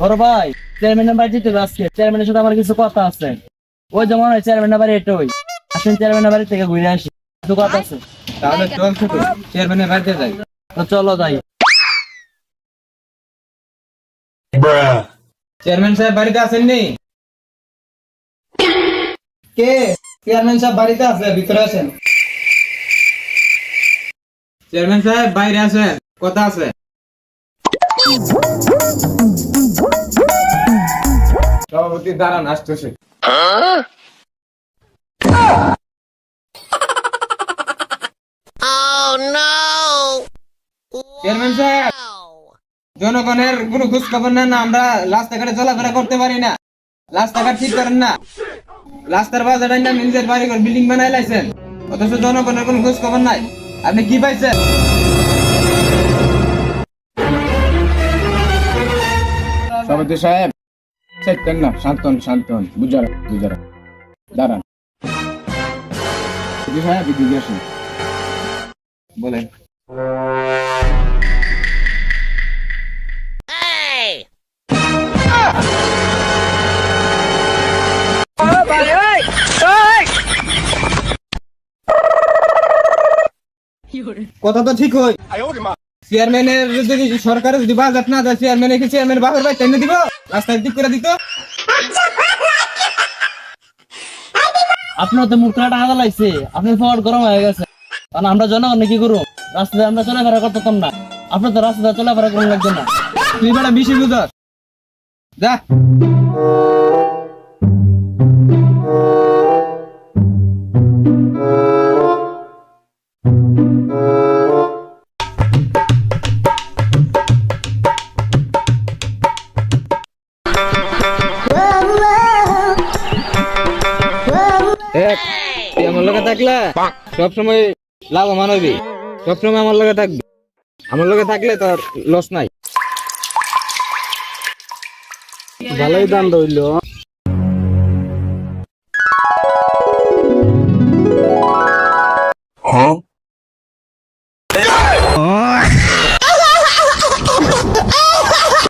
বড় ভাই, চেয়ারম্যানের বাড়ি যেতে হবে আজকে। চেয়ারম্যানের সাথে আমার কিছু কথা আছে। ওই যেমন হয় চেয়ারম্যানের বাড়ি এটাই। আসেন চেয়ারম্যানের বাড়ি থেকে ঘুরে আসি, কিছু কথা আছে। তাহলে চল ছোট, চেয়ারম্যানের বাড়িতে যাই। তো চলো যাই। চেয়ারম্যান সাহেব বাড়িতে আসেননি? কে? চেয়ারম্যান সাহেব বাড়িতে আছে, ভিতরে আসেন। চেয়ারম্যান সাহেব বাইরে আসেন, কথা আছে। সভাপতি দাঁড়ান, আসতেছে। চেয়ারম্যান সাহেব, জনগণের কোনো খোঁজ খবর নেন না। আমরা রাস্তাঘাটে চলাফেরা করতে পারি না, রাস্তাঘাট ঠিক করেন না, রাস্তার বাজার না নিজের বাড়ি ঘর বিল্ডিং বানাই লাইছেন, অথচ জনগণের কোনো খোঁজ খবর নাই। আপনি কি পাইছেন? সভাপতি সাহেব চাইতেন না, শান্ত হন, শান্ত হন, বুঝারা বুঝারা দাঁড়ান। সভাপতি সাহেব এদিকে আসুন, বলেন। কথা তো ঠিক হয়, চেয়ারম্যানের যদি সরকারের যদি বাজেট না দেয়, চেয়ারম্যান এসে চেয়ারম্যান বাপের বাড়ি টেনে দিব, রাস্তায় ঠিক করে দিত। আপনার তো মুখটা হাগা লাগছে, আপনার ফোয়ার গরম হয়ে গেছে। কারণ আমরা জনগণ কি করবো, রাস্তায় আমরা চলাফেরা করতাম না। আপনার তো রাস্তায় চলাফেরা করুন লাগবে না। তুই বেটা বেশি বুঝাস, যা। তুই আমার লগে থাকলে সবসময় লাভবান হইবি, সবসময় আমার লগে থাকবি। আমার লগে থাকলে তোর লস নাই। ভালোই দাম রইলো।